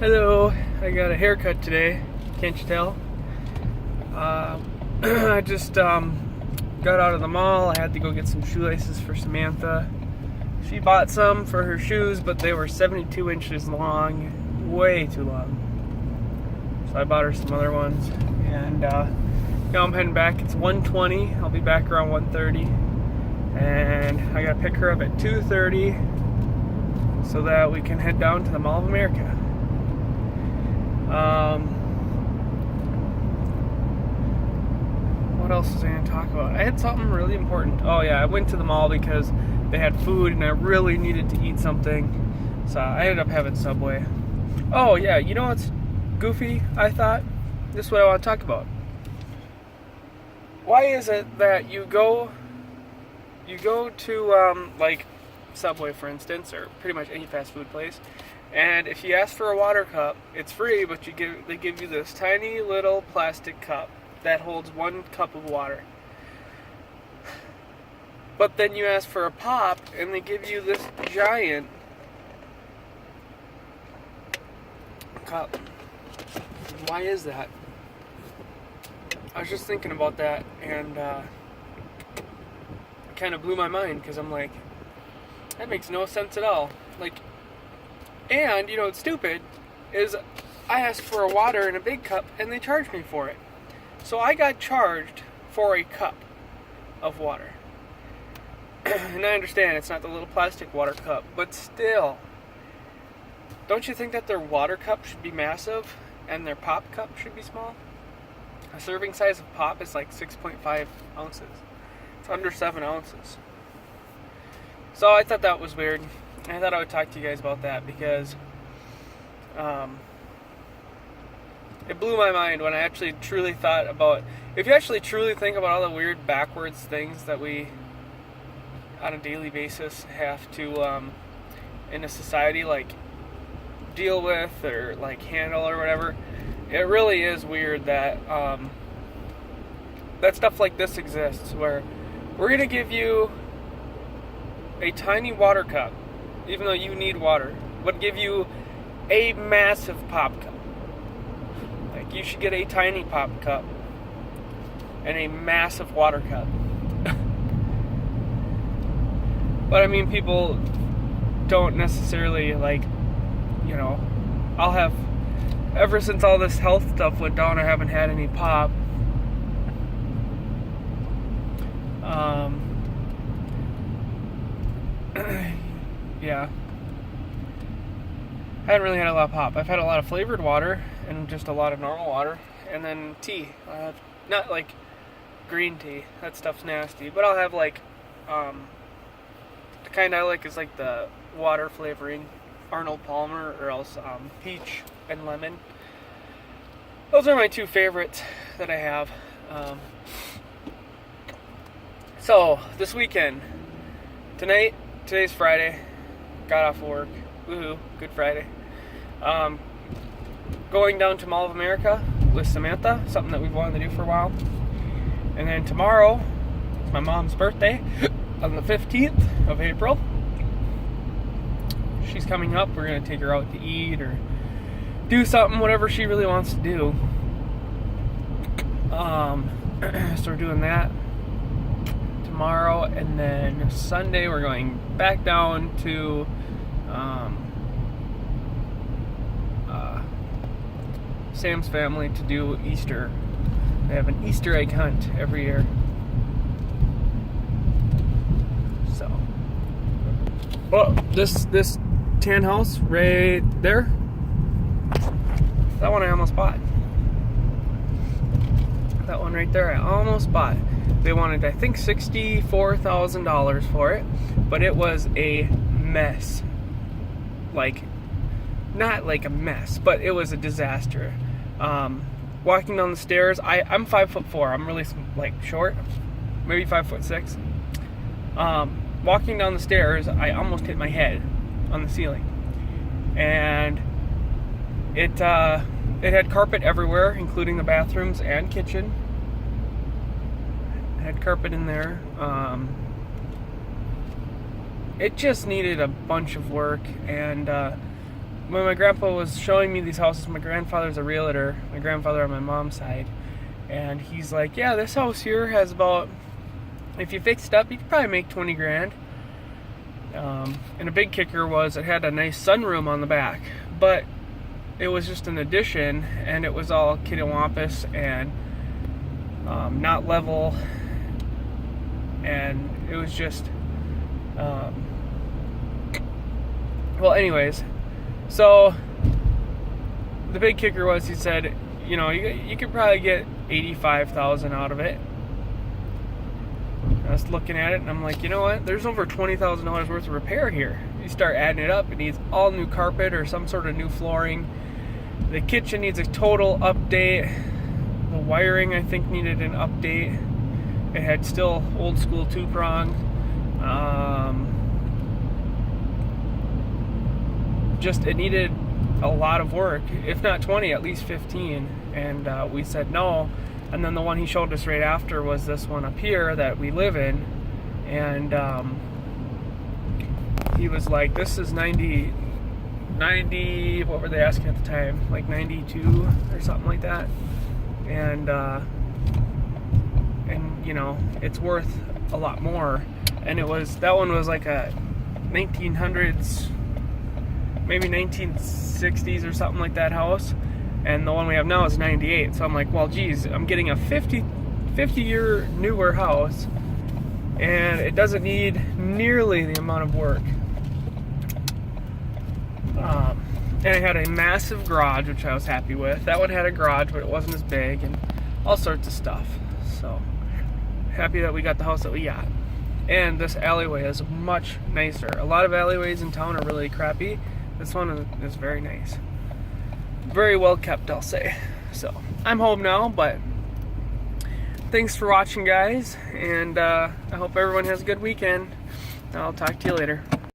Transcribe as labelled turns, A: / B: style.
A: Hello, I got a haircut today. Can't you tell? I just got out of the mall. I had to go get some shoelaces for Samantha. She bought some for her shoes, but they were 72 inches long, way too long. So I bought her some other ones, and now I'm heading back. It's 1:20. I'll be back around 1:30, and I gotta pick her up at 2:30 so that we can head down to the Mall of America. What else was I going to talk about? I had something really important. Oh yeah, I went to the mall because they had food and I really needed to eat something. So I ended up having Subway. Oh yeah, you know what's goofy, I thought? This is what I want to talk about. Why is it that you go to like Subway, for instance, or pretty much any fast food place, and if you ask for a water cup, it's free, but they give you this tiny little plastic cup that holds 1 cup of water. But then you ask for a pop, and they give you this giant cup. Why is that? I was just thinking about that, and it kind of blew my mind, because I'm like, that makes no sense at all. Like, and, you know what's stupid is I asked for a water in a big cup and they charged me for it. So I got charged for a cup of water. And I understand it's not the little plastic water cup, but still, don't you think that their water cup should be massive and their pop cup should be small? A serving size of pop is like 6.5 ounces. It's under 7 ounces. So I thought that was weird. I thought I would talk to you guys about that because it blew my mind when I actually truly thought about, if you actually truly think about all the weird backwards things that we on a daily basis have to in a society like deal with or like handle or whatever, it really is weird that that stuff like this exists, where we're going to give you a tiny water cup, even though you need water, would give you a massive pop cup. Like, you should get a tiny pop cup and a massive water cup. But I mean, people don't necessarily, like, you know, I'll have, ever since all this health stuff went down, I haven't had any pop. Yeah. I haven't really had a lot of pop. I've had a lot of flavored water and just a lot of normal water. And then tea. Not like green tea. That stuff's nasty. But I'll have like, the kind I like is like the water flavoring, Arnold Palmer, or else peach and lemon. Those are my 2 favorites that I have. So, this weekend, today's Friday, got off work, woohoo, good Friday. Going down to Mall of America with Samantha, something that we've wanted to do for a while. And then tomorrow, it's my mom's birthday, on the 15th of April. She's coming up, we're going to take her out to eat or do something, whatever she really wants to do. So we're doing that tomorrow, and then Sunday we're going back down to Sam's family to do Easter. They have an Easter egg hunt every year. So, oh, this tan house right there, that one I almost bought. That one right there I almost bought. They wanted, I think, $64,000 for it, but it was a mess. Like, not like a mess, but it was a disaster. Walking down the stairs, I'm 5'4". I'm really like short, maybe 5'6". Walking down the stairs, I almost hit my head on the ceiling, and it had carpet everywhere, including the bathrooms and kitchen. It had carpet in there. It just needed a bunch of work, and when my grandpa was showing me these houses, my grandfather's a realtor, my grandfather on my mom's side, and he's like, yeah, this house here has about, if you fixed it up, you could probably make 20 grand. And a big kicker was it had a nice sunroom on the back, but it was just an addition, and it was all kittywampus and not level, and it was just well, anyways, so the big kicker was, he said, you know, you could probably get $85,000 out of it. I was looking at it and I'm like, you know what? There's over $20,000 worth of repair here. You start adding it up, it needs all new carpet or some sort of new flooring. The kitchen needs a total update. The wiring, I think, needed an update. It had still old school two-prong. Just, it needed a lot of work, if not 20, at least 15. And we said no. And then the one he showed us right after was this one up here that we live in. And he was like, this is 90, what were they asking at the time? Like 92 or something like that. And you know, it's worth a lot more. And it was, that one was like a 1900s, maybe 1960s or something like that house. And the one we have now is 98. So I'm like, well, geez, I'm getting a 50-year newer house, and it doesn't need nearly the amount of work. And it had a massive garage, which I was happy with. That one had a garage, but it wasn't as big, and all sorts of stuff. So happy that we got the house that we got. And this alleyway is much nicer. A lot of alleyways in town are really crappy. This one is very nice. Very well kept, I'll say. So I'm home now, but thanks for watching, guys, and I hope everyone has a good weekend. I'll talk to you later.